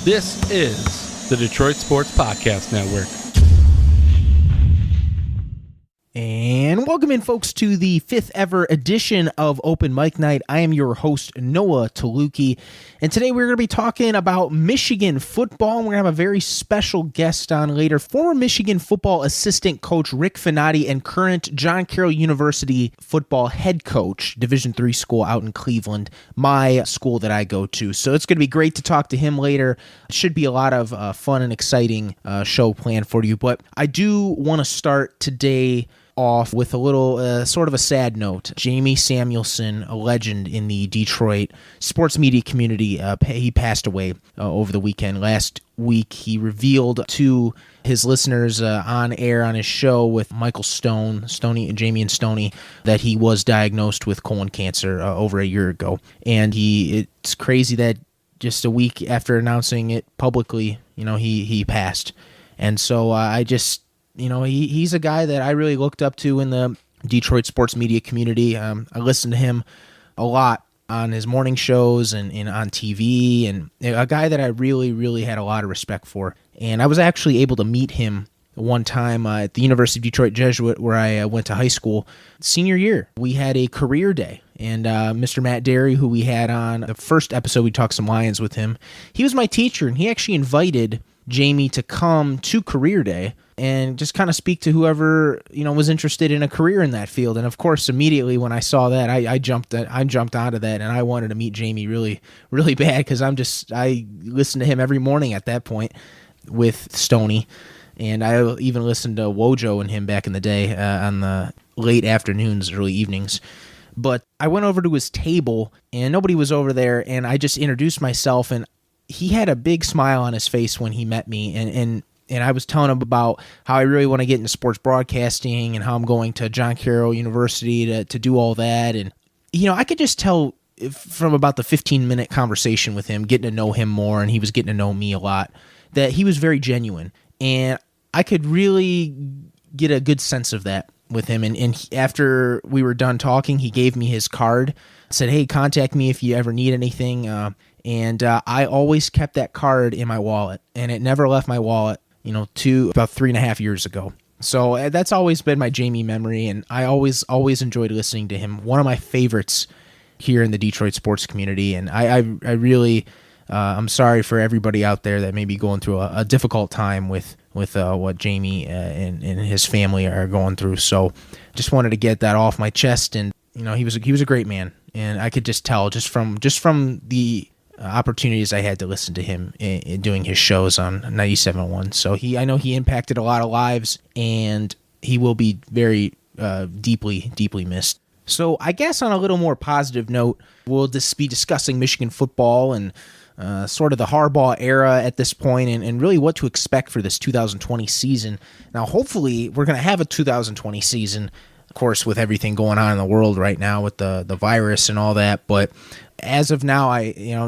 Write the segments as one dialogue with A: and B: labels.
A: This is the Detroit Sports Podcast Network.
B: And welcome in, folks, to the 5th ever edition of Open Mic Night. I am your host, Noah Taluki, and today we're going to be talking about Michigan football. We're going to have a very special guest on later, former Michigan football assistant coach Rick Finotti and current John Carroll University football head coach, Division III school out in Cleveland, my school that I go to. So it's going to be great to talk to him later. It should be a lot of fun and exciting show planned for you, but I do want to start today off with a little sort of a sad note. Jamie Samuelsen, a legend in the Detroit sports media community, he passed away over the weekend. Last week, he revealed to his listeners on air on his show with Michael Jamie and Stoney, that he was diagnosed with colon cancer over a year ago. And it's crazy that just a week after announcing it publicly, he passed. And so he's a guy that I really looked up to in the Detroit sports media community. I listened to him a lot on his morning shows and on TV, and a guy that I really, really had a lot of respect for. And I was actually able to meet him one time at the University of Detroit Jesuit, where I went to high school. Senior year, we had a career day, and Mr. Matt Derry, who we had on the first episode, we talked some Lions with him. He was my teacher, and he actually invited Jamie to come to career day and just kind of speak to whoever was interested in a career in that field. And of course, immediately when I saw that, I jumped onto that, and I wanted to meet Jamie really, really bad, because I listened to him every morning at that point with Stoney, and I even listened to Wojo and him back in the day on the late afternoons, early evenings. But I went over to his table, and nobody was over there, and I just introduced myself, and he had a big smile on his face when he met me, and I was telling him about how I really want to get into sports broadcasting and how I'm going to John Carroll University to do all that. And, I could just tell from about the 15-minute conversation with him, getting to know him more, and he was getting to know me a lot, that he was very genuine. And I could really get a good sense of that with him. And after we were done talking, he gave me his card, said, "Hey, contact me if you ever need anything." And I always kept that card in my wallet, and it never left my wallet, to about 3.5 years ago. So that's always been my Jamie memory, and I always enjoyed listening to him. One of my favorites here in the Detroit sports community, and I really, I'm sorry for everybody out there that may be going through a difficult time with what Jamie and his family are going through. So just wanted to get that off my chest, and he was a great man, and I could just tell just from the opportunities I had to listen to him in doing his shows on 97.1. So I know he impacted a lot of lives, and he will be very deeply, deeply missed. So I guess on a little more positive note, we'll just be discussing Michigan football and sort of the Harbaugh era at this point, and really what to expect for this 2020 season. Now, hopefully, we're going to have a 2020 season, of course, with everything going on in the world right now with the virus and all that, but as of now,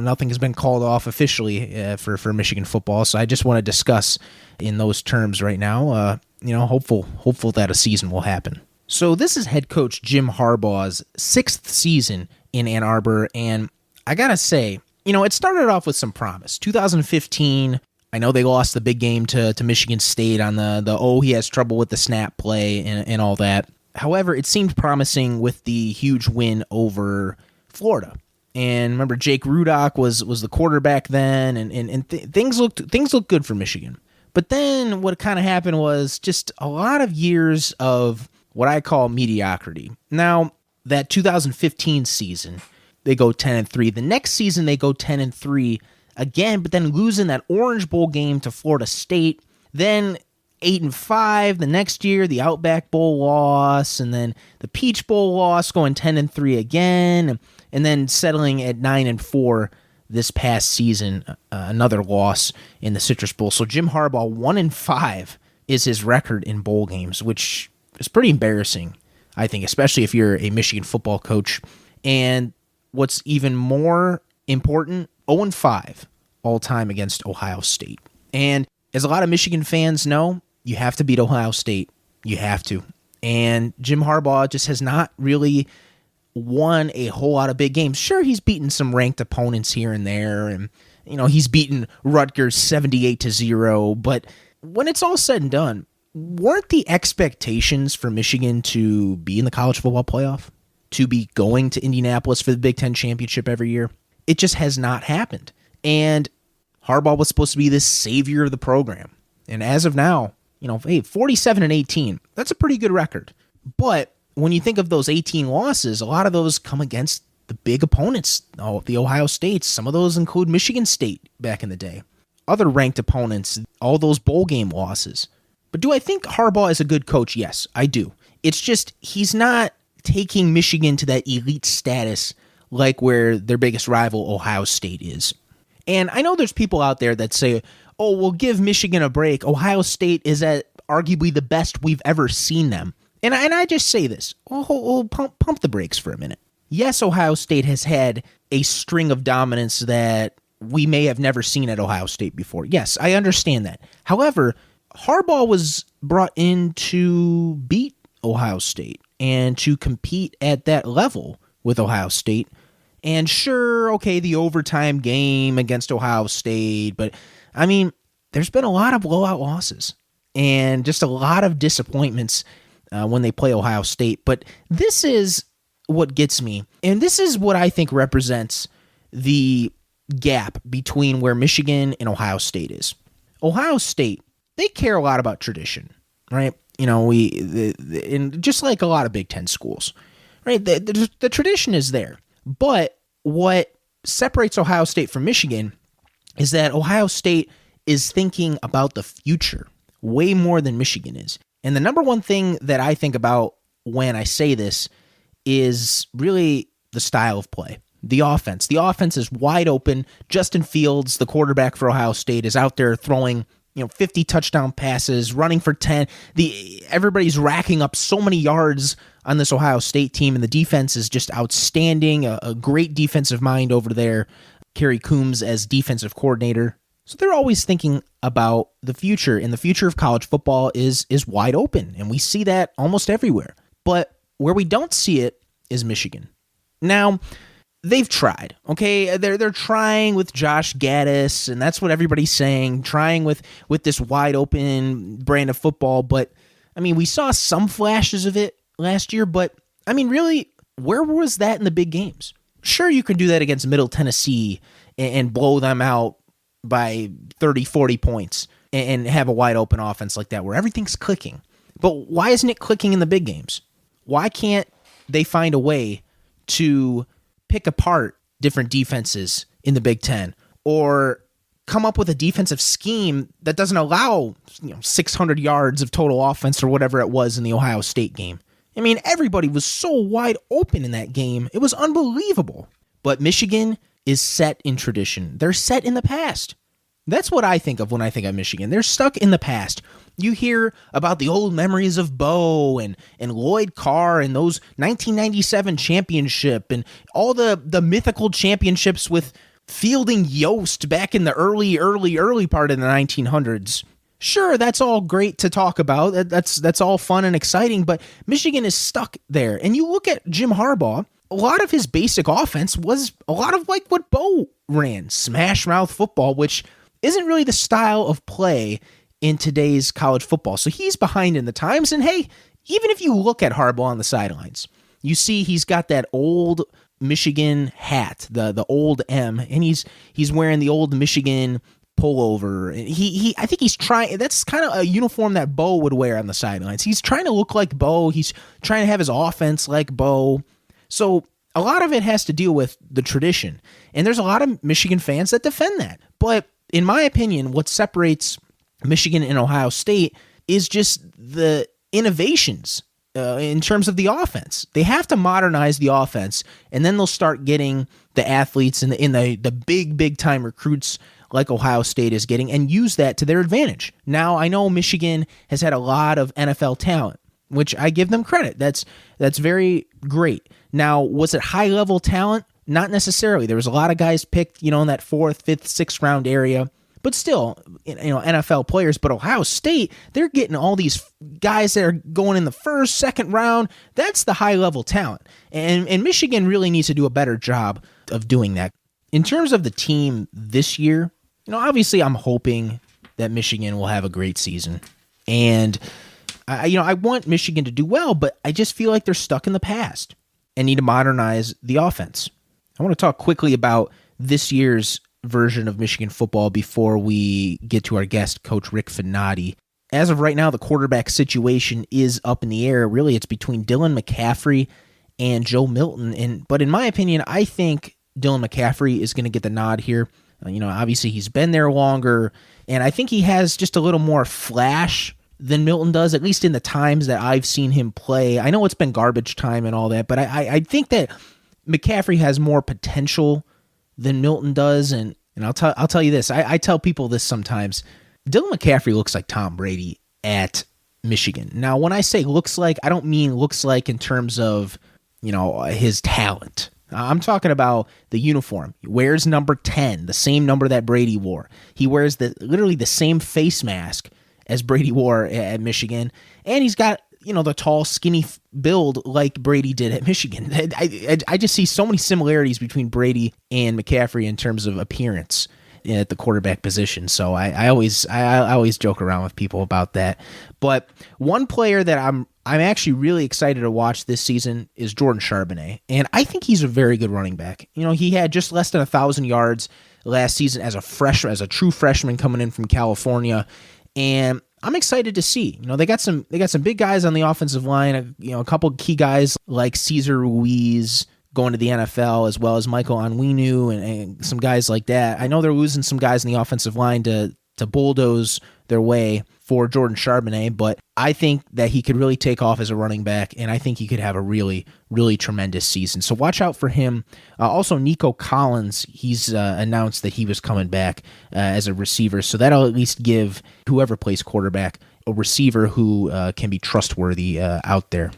B: nothing has been called off officially for Michigan football, so I just want to discuss in those terms right now. Hopeful that a season will happen. So this is head coach Jim Harbaugh's 6th season in Ann Arbor, and I gotta say, it started off with some promise. 2015, I know they lost the big game to Michigan State on the he has trouble with the snap play and all that. However, it seemed promising with the huge win over Florida. And remember, Jake Rudock was the quarterback then, and things looked good for Michigan. But then what kind of happened was just a lot of years of what I call mediocrity. Now, that 2015 season, they go 10-3. The next season, they go 10-3 again, but then losing that Orange Bowl game to Florida State. Then 8-5 the next year, the Outback Bowl loss, and then the Peach Bowl loss, going 10-3 again, and then settling at 9-4 this past season, another loss in the Citrus Bowl. So Jim Harbaugh, 1-5 is his record in bowl games, which is pretty embarrassing, I think, especially if you're a Michigan football coach. And what's even more important, 0-5 all time against Ohio State. And as a lot of Michigan fans know, you have to beat Ohio State. You have to. And Jim Harbaugh just has not really won a whole lot of big games. Sure, he's beaten some ranked opponents here and there, and He's beaten Rutgers 78-0, but when it's all said and done, weren't the expectations for Michigan to be in the college football playoff? To be going to Indianapolis for the Big Ten championship every year? It just has not happened. And Harbaugh was supposed to be this savior of the program. And as of now, 47-18, that's a pretty good record. But when you think of those 18 losses, a lot of those come against the big opponents, the Ohio States. Some of those include Michigan State back in the day. Other ranked opponents, all those bowl game losses. But do I think Harbaugh is a good coach? Yes, I do. It's just he's not taking Michigan to that elite status like where their biggest rival, Ohio State, is. And I know there's people out there that say, oh, we'll give Michigan a break. Ohio State is at arguably the best we've ever seen them. And I just say this, pump the brakes for a minute. Yes, Ohio State has had a string of dominance that we may have never seen at Ohio State before. Yes, I understand that. However, Harbaugh was brought in to beat Ohio State and to compete at that level with Ohio State. And sure, okay, the overtime game against Ohio State, but I mean, there's been a lot of blowout losses and just a lot of disappointments when they play Ohio State. But this is what gets me, and this is what I think represents the gap between where Michigan and Ohio State is. Ohio State, they care a lot about tradition, right? And just like a lot of Big Ten schools, right? The tradition is there. But what separates Ohio State from Michigan is that Ohio State is thinking about the future way more than Michigan is. And the number one thing that I think about when I say this is really the style of play, the offense. The offense is wide open. Justin Fields, the quarterback for Ohio State, is out there throwing 50 touchdown passes, running for 10. Everybody's racking up so many yards on this Ohio State team, and the defense is just outstanding. A great defensive mind over there. Kerry Coombs as defensive coordinator. So they're always thinking about the future, and the future of college football is wide open, and we see that almost everywhere. But where we don't see it is Michigan. Now, they've tried, okay? They're trying with Josh Gaddis, and that's what everybody's saying, trying with this wide open brand of football. But, I mean, we saw some flashes of it last year, but, I mean, really, where was that in the big games? Sure, you can do that against Middle Tennessee and blow them out by 30, 40 points and have a wide open offense like that where everything's clicking. But why isn't it clicking in the big games? Why can't they find a way to pick apart different defenses in the Big Ten or come up with a defensive scheme that doesn't allow 600 yards of total offense or whatever it was in the Ohio State game? I mean, everybody was so wide open in that game. It was unbelievable. But Michigan is set in tradition. They're set in the past. That's what I think of when I think of Michigan. They're stuck in the past. You hear about the old memories of Bo and Lloyd Carr and those 1997 championship and all the mythical championships with fielding Yost back in the early part of the 1900s. Sure, that's all great to talk about. That's all fun and exciting, but Michigan is stuck there. And you look at Jim Harbaugh, a lot of his basic offense was a lot of like what Bo ran, smash mouth football, which isn't really the style of play in today's college football. So he's behind in the times. And hey, even if you look at Harbaugh on the sidelines, you see he's got that old Michigan hat, the old M, and he's wearing the old Michigan pullover. I think he's trying, that's kind of a uniform that Bo would wear on the sidelines. He's trying to look like Bo. He's trying to have his offense like Bo. So a lot of it has to deal with the tradition. And there's a lot of Michigan fans that defend that. But in my opinion, what separates Michigan and Ohio State is just the innovations in terms of the offense. They have to modernize the offense, and then they'll start getting the athletes and the big time recruits like Ohio State is getting and use that to their advantage. Now, I know Michigan has had a lot of NFL talent, which I give them credit. That's very great. Now, was it high-level talent? Not necessarily. There was a lot of guys picked, in that 4th, 5th, 6th round area. But still, NFL players. But Ohio State, they're getting all these guys that are going in the 1st, 2nd round. That's the high-level talent. And Michigan really needs to do a better job of doing that. In terms of the team this year, obviously I'm hoping that Michigan will have a great season. And, I want Michigan to do well, but I just feel like they're stuck in the past and need to modernize the offense. I want to talk quickly about this year's version of Michigan football before we get to our guest, Coach Rick Finotti. As of right now, the quarterback situation is up in the air. Really, it's between Dylan McCaffrey and Joe Milton. But in my opinion, I think Dylan McCaffrey is going to get the nod here. Obviously he's been there longer, and I think he has just a little more flash than Milton does, at least in the times that I've seen him play. I know it's been garbage time and all that, but I think that McCaffrey has more potential than Milton does, and I'll tell you this. I tell people this sometimes. Dylan McCaffrey looks like Tom Brady at Michigan. Now, when I say looks like, I don't mean looks like in terms of, his talent. I'm talking about the uniform. He wears number 10, the same number that Brady wore. He wears literally the same face mask as Brady wore at Michigan, and he's got the tall, skinny build like Brady did at Michigan. I just see so many similarities between Brady and McCaffrey in terms of appearance at the quarterback position. So I always joke around with people about that. But one player that I'm actually really excited to watch this season is Jordan Charbonnet, and I think he's a very good running back. He had just less than 1,000 yards last season as a true freshman coming in from California, and I'm excited to see. They got some big guys on the offensive line. A couple key guys like Cesar Ruiz going to the NFL, as well as Michael Onwenu and some guys like that. I know they're losing some guys in the offensive line to bulldoze their way for Jordan Charbonnet, but I think that he could really take off as a running back, and I think he could have a really, really tremendous season. So watch out for him. Also, Nico Collins, he's announced that he was coming back as a receiver, so that'll at least give whoever plays quarterback a receiver who can be trustworthy out there.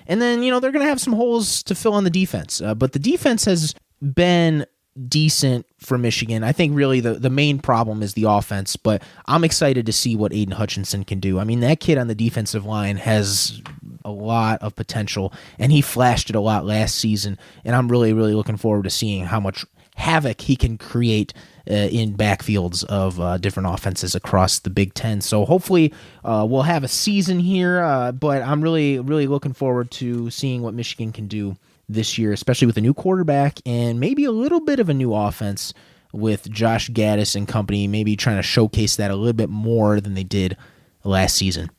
B: And then, they're going to have some holes to fill on the defense, but the defense has been decent for Michigan. I think really the main problem is the offense, but I'm excited to see what Aiden Hutchinson can do. I mean, that kid on the defensive line has a lot of potential, and he flashed it a lot last season, and I'm really, really looking forward to seeing how much havoc he can create in backfields of different offenses across the Big Ten. So hopefully we'll have a season here, but I'm really, really looking forward to seeing what Michigan can do this year, especially with a new quarterback and maybe a little bit of a new offense with Josh Gaddis and company, maybe trying to showcase that a little bit more than they did last season.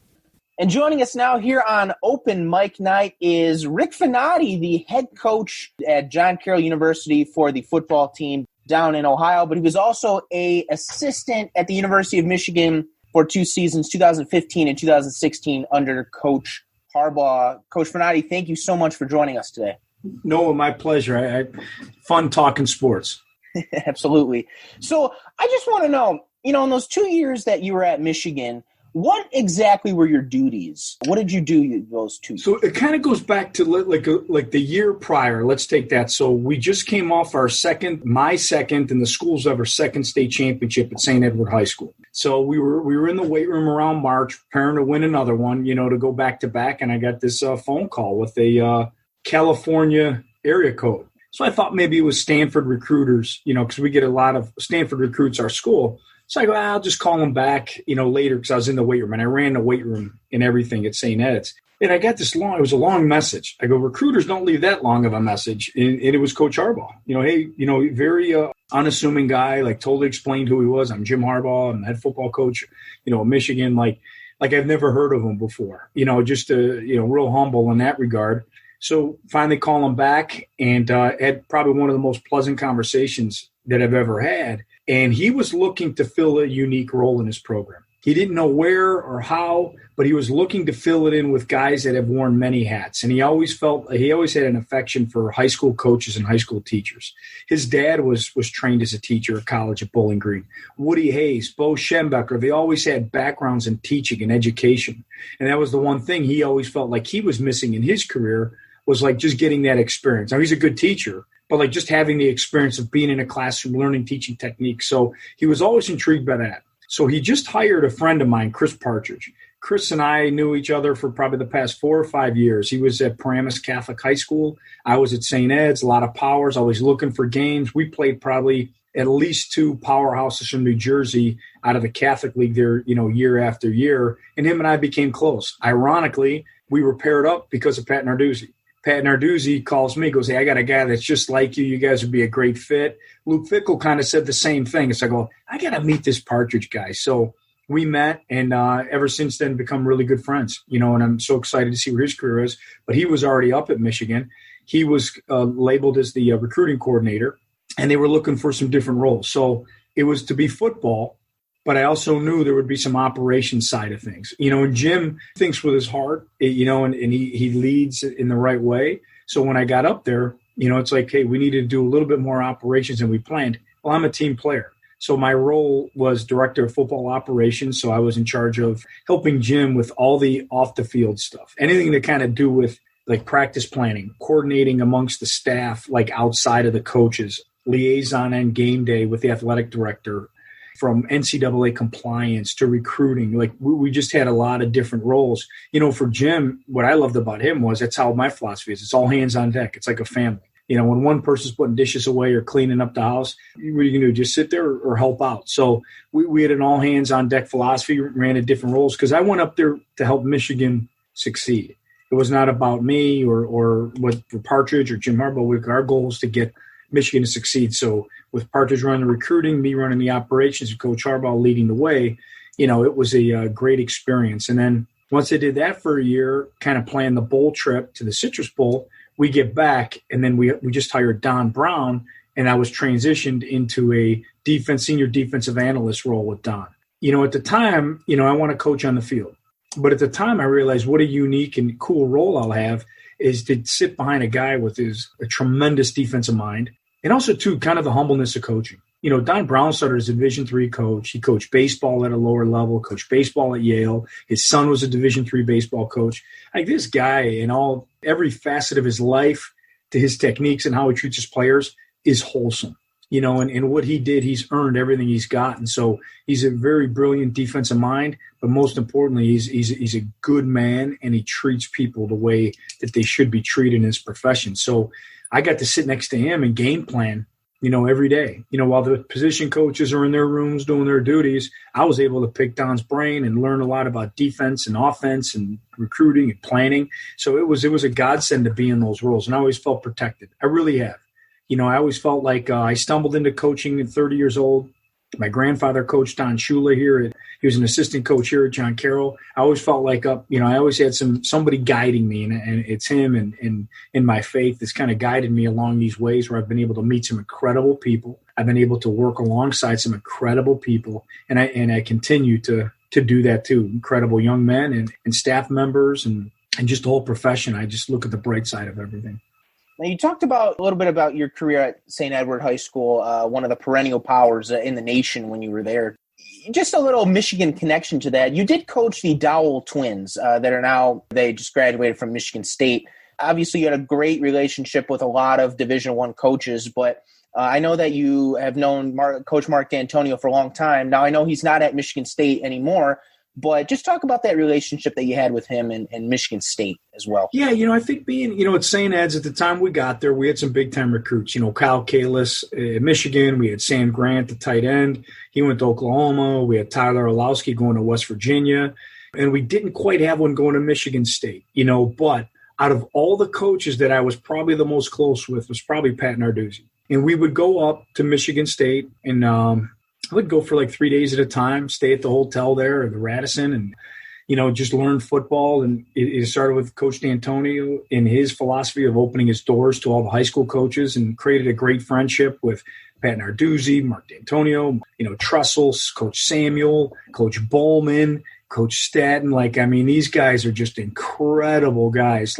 C: And joining us now here on Open Mic Night is Rick Finotti, the head coach at John Carroll University for the football team down in Ohio, but he was also an assistant at the University of Michigan for 2 seasons, 2015 and 2016, under Coach Harbaugh. Coach Finotti, thank you so much for joining us today.
D: No, my pleasure. Fun talking sports.
C: Absolutely. So I just want to know, in those 2 years that you were at Michigan, what exactly were your duties? What did you do those 2 years?
D: So it kind of goes back to like the year prior. Let's take that. So we just came off my second, and the school's ever second state championship at St. Edward High School. So we were in the weight room around March, preparing to win another one, to go back to back. And I got this phone call with a California area code. So I thought maybe it was Stanford recruiters, because we get a lot of Stanford recruits our school. So I go, I'll just call them back, later, because I was in the weight room, and I ran the weight room and everything at St. Ed's. And I got it was a long message. I go, recruiters don't leave that long of a message. And it was Coach Harbaugh. Hey, very unassuming guy, like totally explained who he was. I'm Jim Harbaugh. I'm the head football coach, at Michigan. Like I've never heard of him before, just real humble in that regard. So finally call him back, and had probably one of the most pleasant conversations that I've ever had. And he was looking to fill a unique role in his program. He didn't know where or how, but he was looking to fill it in with guys that have worn many hats. And he always had an affection for high school coaches and high school teachers. His dad was trained as a teacher at college at Bowling Green. Woody Hayes, Bo Schembecker, they always had backgrounds in teaching and education. And that was the one thing he always felt like he was missing in his career, was like just getting that experience. Now, he's a good teacher, but like just having the experience of being in a classroom, learning teaching techniques. So he was always intrigued by that. So he just hired a friend of mine, Chris Partridge. Chris and I knew each other for probably the past 4 or 5 years. He was at Paramus Catholic High School. I was at St. Ed's, a lot of powers, always looking for games. We played probably at least 2 powerhouses from New Jersey out of the Catholic League there, year after year. And him and I became close. Ironically, we were paired up because of Pat Narduzzi. Pat Narduzzi calls me, goes, "Hey, I got a guy that's just like you. You guys would be a great fit." Luke Fickell kind of said the same thing. So I go, I got to meet this Partridge guy. So we met, and ever since then become really good friends, and I'm so excited to see where his career is. But he was already up at Michigan. He was labeled as the recruiting coordinator, and they were looking for some different roles. So it was to be football, but I also knew there would be some operations side of things. And Jim thinks with his heart, and he leads in the right way. So when I got up there, it's like, hey, we needed to do a little bit more operations than we planned. Well, I'm a team player. So my role was director of football operations. So I was in charge of helping Jim with all the off the field stuff, anything to kind of do with like practice planning, coordinating amongst the staff, like outside of the coaches, liaison and game day with the athletic director, from NCAA compliance to recruiting. Like we just had a lot of different roles. For Jim, what I loved about him was that's how my philosophy is. It's all hands on deck. It's like a family. When one person's putting dishes away or cleaning up the house, what are you going to do? Just sit there or help out? So we had an all hands on deck philosophy, ran in different roles because I went up there to help Michigan succeed. It was not about me or what for Partridge or Jim Harbaugh. Our goal was to get Michigan to succeed. So with Partridge running the recruiting, me running the operations, and Coach Harbaugh leading the way, it was a great experience. And then once I did that for a year, kind of planned the bowl trip to the Citrus Bowl, we get back, and then we just hired Don Brown, and I was transitioned into a senior defensive analyst role with Don. At the time, I want to coach on the field. But at the time, I realized what a unique and cool role I'll have is to sit behind a guy with a tremendous defensive mind, and also, too, kind of the humbleness of coaching. Don Brown started as a Division III coach. He coached baseball at a lower level, coached baseball at Yale. His son was a Division III baseball coach. Like this guy, in every facet of his life, to his techniques and how he treats his players, is wholesome. And what he did, he's earned everything he's gotten. So he's a very brilliant defensive mind, but most importantly, he's a good man, and he treats people the way that they should be treated in his profession. So I got to sit next to him and game plan, every day. While the position coaches are in their rooms doing their duties, I was able to pick Don's brain and learn a lot about defense and offense and recruiting and planning. So it was a godsend to be in those roles, and I always felt protected. I really have. I always felt like I stumbled into coaching at 30 years old. My grandfather coached Don Shula here. He was an assistant coach here at John Carroll. I always felt like I always had somebody guiding me, and it's him and my faith that's kind of guided me along these ways where I've been able to meet some incredible people. I've been able to work alongside some incredible people, and I continue to do that too. Incredible young men and staff members and just the whole profession. I just look at the bright side of everything.
C: Now, you talked a little bit about your career at St. Edward High School, one of the perennial powers in the nation when you were there. Just a little Michigan connection to that. You did coach the Dowell twins they just graduated from Michigan State. Obviously, you had a great relationship with a lot of Division I coaches, but I know that you have known Coach Mark D'Antonio for a long time. Now, I know he's not at Michigan State anymore, but just talk about that relationship that you had with him and Michigan State as well.
D: Yeah, I think being, at St. Ed's at the time we got there, we had some big-time recruits. Kyle Kalis at Michigan. We had Sam Grant, the tight end. He went to Oklahoma. We had Tyler Orlowski going to West Virginia. And we didn't quite have one going to Michigan State, but out of all the coaches that I was probably the most close with was probably Pat Narduzzi. And we would go up to Michigan State and I would go for like 3 days at a time, stay at the hotel there or the Radisson and, just learn football. And it started with Coach D'Antonio in his philosophy of opening his doors to all the high school coaches, and created a great friendship with Pat Narduzzi, Mark D'Antonio, Trussell, Coach Samuel, Coach Bowman, Coach Staten. These guys are just incredible guys.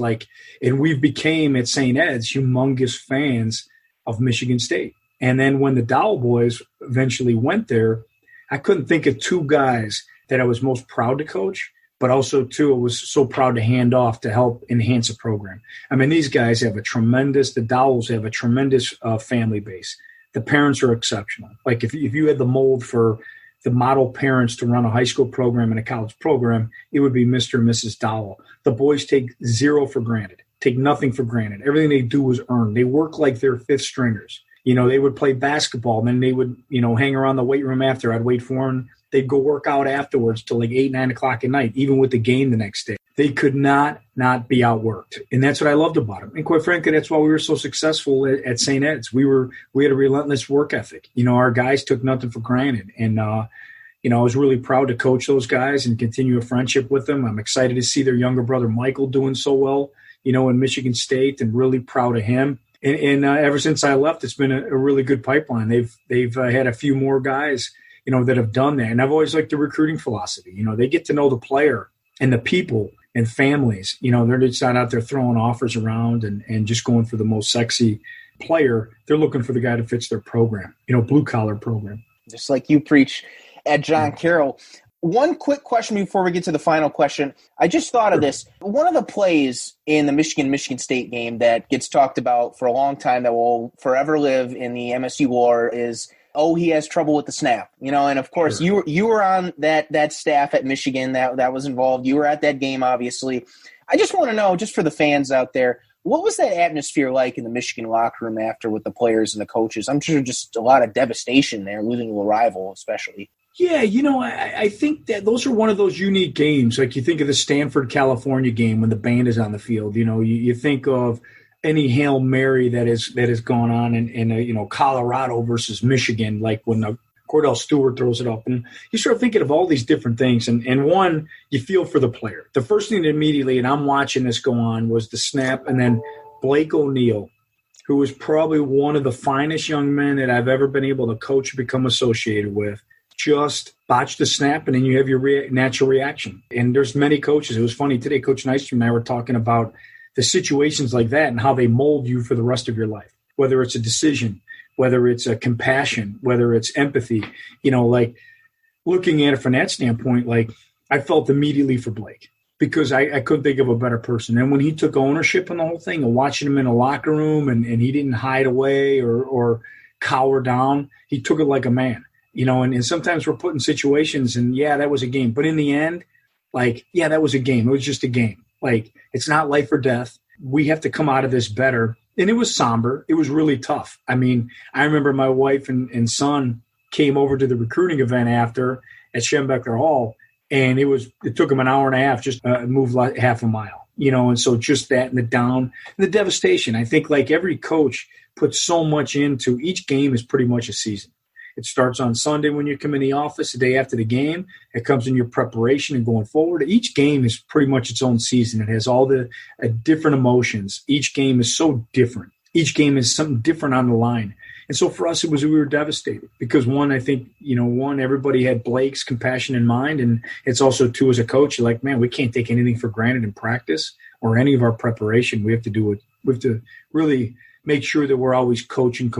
D: And we became at St. Ed's humongous fans of Michigan State. And then when the Dowell boys eventually went there, I couldn't think of two guys that I was most proud to coach, but also, too, I was so proud to hand off to help enhance a program. These guys have the Dowells have a tremendous family base. The parents are exceptional. If you had the mold for the model parents to run a high school program and a college program, it would be Mr. and Mrs. Dowell. The boys take zero for granted, take nothing for granted. Everything they do is earned. They work like they're fifth stringers. They would play basketball, then they would, hang around the weight room after. I'd wait for them. They'd go work out afterwards till like 8, 9 o'clock at night, even with the game the next day. They could not be outworked. And that's what I loved about them. And quite frankly, that's why we were so successful at St. Ed's. We had a relentless work ethic. Our guys took nothing for granted. And, I was really proud to coach those guys and continue a friendship with them. I'm excited to see their younger brother, Michael, doing so well, in Michigan State, and really proud of him. And ever since I left, it's been a really good pipeline. They've had a few more guys, that have done that. And I've always liked the recruiting philosophy. They get to know the player and the people and families. They're just not out there throwing offers around and just going for the most sexy player. They're looking for the guy that fits their program, blue-collar program.
C: Just like you preach at John Carroll. One quick question before we get to the final question. I just thought of this. One of the plays in the Michigan State game that gets talked about for a long time that will forever live in the MSU lore is, he has trouble with the snap. And of course,
D: Sure.
C: you were on that staff at Michigan that was involved. You were at that game, obviously. I just want to know, just for the fans out there, what was that atmosphere like in the Michigan locker room after with the players and the coaches? I'm sure just a lot of devastation there, losing to a rival especially.
D: Yeah, I think that those are one of those unique games. Like you think of the Stanford, California game when the band is on the field. You think of any Hail Mary that has gone on in Colorado versus Michigan, like when Cordell Stewart throws it up. And you start thinking of all these different things. And one, you feel for the player. The first thing that immediately, and I'm watching this go on, was the snap. And then Blake O'Neill, who was probably one of the finest young men that I've ever been able to coach or become associated with, just botch the snap, and then you have your natural reaction. And there's many coaches. It was funny today, Coach Nystrom and I were talking about the situations like that and how they mold you for the rest of your life, whether it's a decision, whether it's a compassion, whether it's empathy, like looking at it from that standpoint, like I felt immediately for Blake because I couldn't think of a better person. And when he took ownership in the whole thing and watching him in the locker room and he didn't hide away or cower down, he took it like a man. And sometimes we're put in situations and, that was a game. But in the end, that was a game. It was just a game. It's not life or death. We have to come out of this better. And it was somber. It was really tough. I mean, I remember my wife and son came over to the recruiting event after at Schembecker Hall, and it took them an hour and a half just to move half a mile. And so just that and the down and the devastation. I think every coach puts so much into each game is pretty much a season. It starts on Sunday when you come in the office, the day after the game. It comes in your preparation and going forward. Each game is pretty much its own season. It has all the different emotions. Each game is so different. Each game is something different on the line. And so for us, we were devastated because I think, everybody had Blake's compassion in mind. And it's also, two, as a coach, you're like, man, we can't take anything for granted in practice or any of our preparation. We have to do it. We have to really make sure that we're always coaching,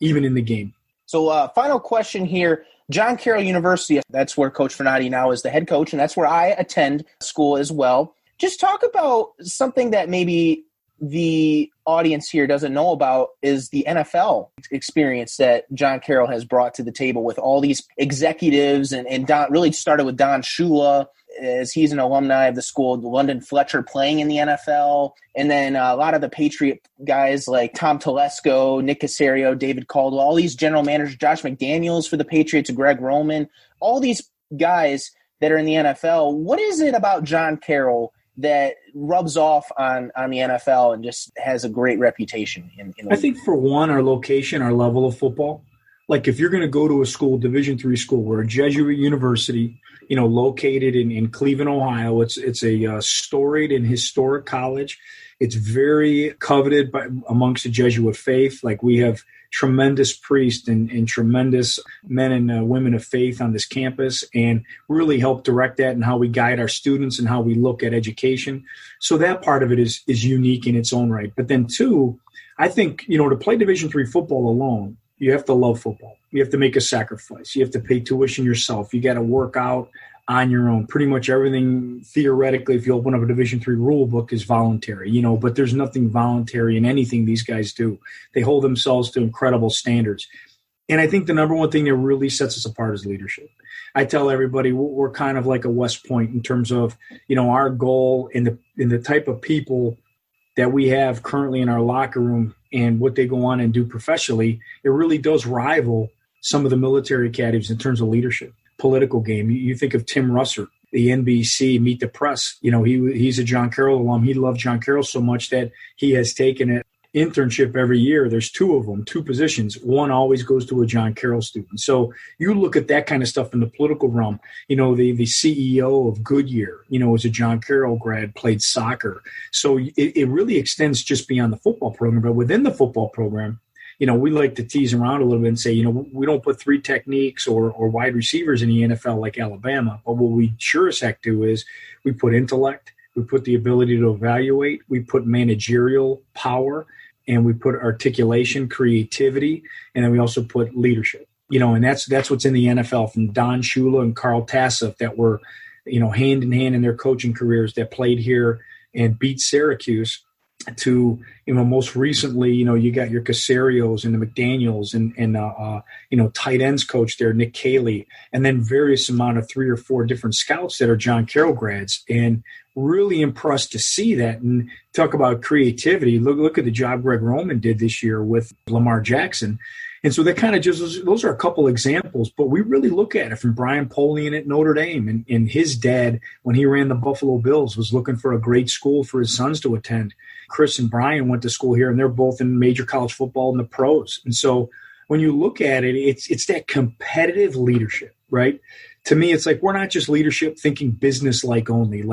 D: even in the game.
C: So final question here. John Carroll University, that's where Coach Finotti now is the head coach, and that's where I attend school as well. Just talk about something that maybe the audience here doesn't know about is the NFL experience that John Carroll has brought to the table with all these executives and Don, really started with Don Shula, as he's an alumni of the school, London Fletcher playing in the NFL, and then a lot of the Patriot guys like Tom Telesco, Nick Caserio, David Caldwell, all these general managers, Josh McDaniels for the Patriots, Greg Roman, all these guys that are in the NFL. What is it about John Carroll that rubs off on the NFL and just has a great reputation?
D: I think for one, our location, our level of football. Like if you're going to go to a school, Division III school, we're a Jesuit university, located in Cleveland, Ohio. It's a storied and historic college. It's very coveted amongst the Jesuit faith. Like we have tremendous priests and tremendous men and women of faith on this campus and really help direct that and how we guide our students and how we look at education. So that part of it is unique in its own right. But then two, I think, to play Division III football alone, you have to love football. You have to make a sacrifice. You have to pay tuition yourself. You got to work out on your own. Pretty much everything, theoretically, if you open up a Division III rule book, is voluntary, but there's nothing voluntary in anything these guys do. They hold themselves to incredible standards. And I think the number one thing that really sets us apart is leadership. I tell everybody we're kind of like a West Point in terms of, our goal in the type of people that we have currently in our locker room and what they go on and do professionally. It really does rival some of the military academies in terms of leadership, political game. You think of Tim Russert, the NBC Meet the Press. He's a John Carroll alum. He loved John Carroll so much that he has taken an internship every year. There's two of them, two positions. One always goes to a John Carroll student. So you look at that kind of stuff in the political realm. The CEO of Goodyear, is a John Carroll grad, played soccer. So it really extends just beyond the football program. But within the football program, we like to tease around a little bit and say, we don't put three techniques or wide receivers in the NFL like Alabama. But what we sure as heck do is we put intellect, we put the ability to evaluate, we put managerial power, and we put articulation, creativity, and then we also put leadership. And that's what's in the NFL, from Don Shula and Carl Tassif that were, hand in hand in their coaching careers, that played here and beat Syracuse, to, most recently, you got your Casarios and the McDaniels and tight ends coach there, Nick Caley, and then various amount of 3 or 4 different scouts that are John Carroll grads, and really impressed to see that. And talk about creativity. Look at the job Greg Roman did this year with Lamar Jackson. And so that kind of those are a couple examples, but we really look at it from Brian Polian at Notre Dame, and his dad, when he ran the Buffalo Bills, was looking for a great school for his sons to attend. Chris and Brian went to school here, and they're both in major college football in the pros. And so when you look at it, it's that competitive leadership, right? To me, it's like we're not just leadership thinking business-like only.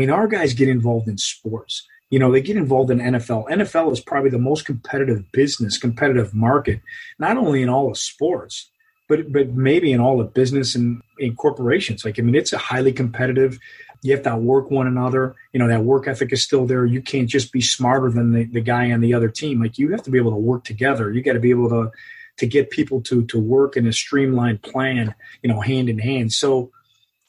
D: Our guys get involved in sports. They get involved in NFL. NFL is probably the most competitive market, not only in all of sports, but maybe in all of business and in corporations. It's a highly competitive. You have to outwork one another. That work ethic is still there. You can't just be smarter than the guy on the other team. You have to be able to work together. You got to be able to get people to work in a streamlined plan, hand in hand. So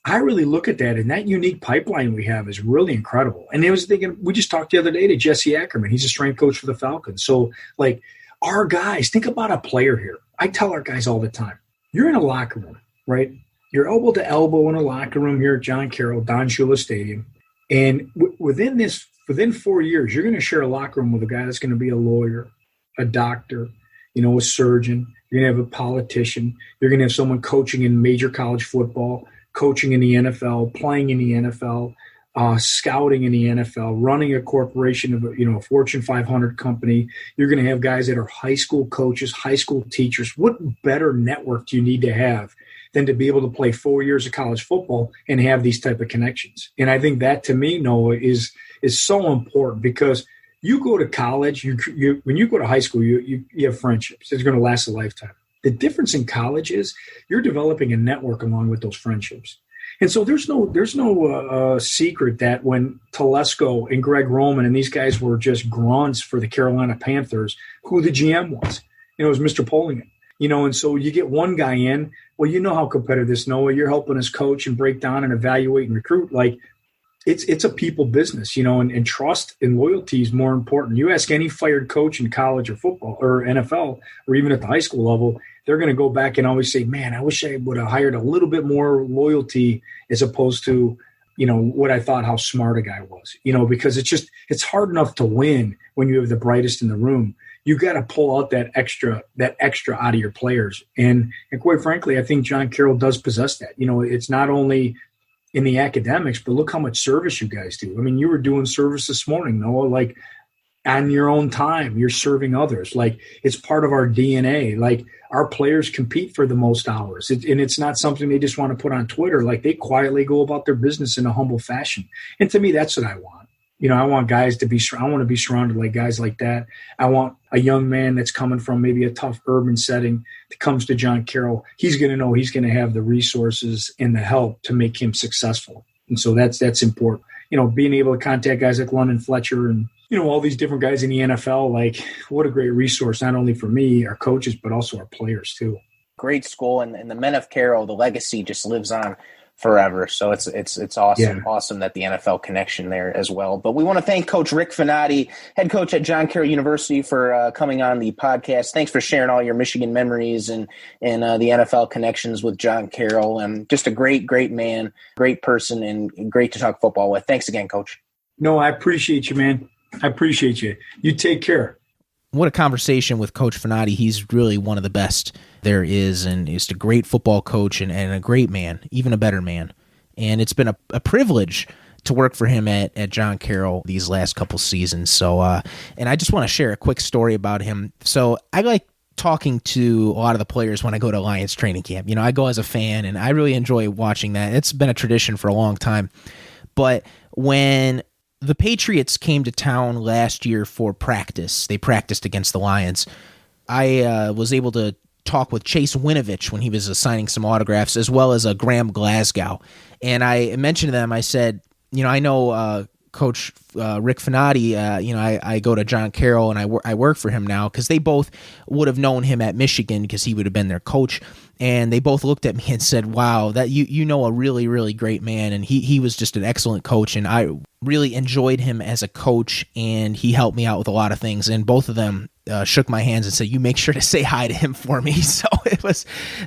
D: I really look at that, and that unique pipeline we have is really incredible. And I was thinking, we just talked the other day to Jesse Ackerman. He's a strength coach for the Falcons. So, our guys, think about a player here. I tell our guys all the time, you're in a locker room, right? You're elbow to elbow in a locker room here at John Carroll, Don Shula Stadium. And within 4 years, you're going to share a locker room with a guy that's going to be a lawyer, a doctor, a surgeon. You're going to have a politician. You're going to have someone coaching in major college football, coaching in the NFL, playing in the NFL, scouting in the NFL, running a corporation of a Fortune 500 company. You're going to have guys that are high school coaches, high school teachers. What better network do you need to have than to be able to play 4 years of college football and have these type of connections? And I think that, to me, Noah, is so important, because you go to college, when you go to high school, you have friendships. It's going to last a lifetime. The difference in college is you're developing a network along with those friendships. And so there's no secret that when Telesco and Greg Roman and these guys were just grunts for the Carolina Panthers, who the GM was. It was Mr. Polian. And so you get one guy in, well, how competitive this, Noah. You're helping us coach and break down and evaluate and recruit. It's a people business, and trust and loyalty is more important. You ask any fired coach in college or football or NFL or even at the high school level, they're going to go back and always say, man, I wish I would have hired a little bit more loyalty as opposed to, what I thought how smart a guy was, because it's hard enough to win when you have the brightest in the room. You got to pull out that extra out of your players. And quite frankly, I think John Carroll does possess that. It's not only in the academics, but look how much service you guys do. You were doing service this morning, Noah, on your own time, you're serving others. It's part of our DNA. Our players compete for the most hours, and it's not something they just want to put on Twitter. They quietly go about their business in a humble fashion. And to me, that's what I want. I want guys I want to be surrounded by guys like that. I want a young man that's coming from maybe a tough urban setting that comes to John Carroll. He's going to know he's going to have the resources and the help to make him successful. And so that's important. Being able to contact guys like London Fletcher and, all these different guys in the NFL, what a great resource, not only for me, our coaches, but also our players too.
C: Great school. And the men of Carroll, the legacy just lives on forever. So it's awesome. Awesome that the NFL connection there as well. But we want to thank Coach Rick Finotti, head coach at John Carroll University, for coming on the podcast. Thanks for sharing all your Michigan memories and the NFL connections with John Carroll, and just a great man, great person, and great to talk football with. Thanks again, Coach.
D: No, I appreciate you, man. I appreciate you. You take care.
B: What a conversation with Coach Finotti. He's really one of the best there is, and he's a great football coach and a great man, even a better man. And it's been a privilege to work for him at John Carroll these last couple seasons. So, and I just want to share a quick story about him. So I like talking to a lot of the players when I go to Lions training camp. You know, I go as a fan, and I really enjoy watching that. It's been a tradition for a long time. But when the Patriots came to town last year for practice, they practiced against the Lions, I was able to talk with Chase Winovich when he was signing some autographs, as well as Graham Glasgow. And I mentioned to them, I said, you know, I know Coach Rick Finotti, I go to John Carroll, and I work for him now, because they both would have known him at Michigan because he would have been their coach. And they both looked at me and said, wow, that you know a really, really great man. And he was just an excellent coach, and I really enjoyed him as a coach, and he helped me out with a lot of things. And both of them shook my hands and said, you make sure to say hi to him for me. So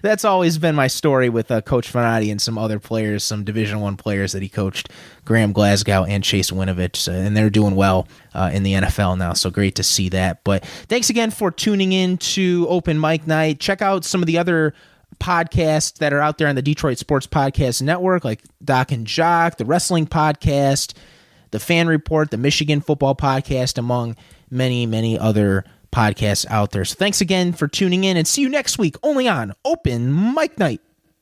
B: that's always been my story with Coach Finotti and some other players, some Division I players that he coached, Graham Glasgow and Chase Winovich, and they're doing well in the NFL now. So great to see that. But thanks again for tuning in to Open Mic Night. Check out some of the other podcasts that are out there on the Detroit Sports Podcast Network, like Doc and Jock, the Wrestling Podcast, the Fan Report, the Michigan Football Podcast, among many, many other podcasts out there. So thanks again for tuning in, and see you next week only on Open Mic Night.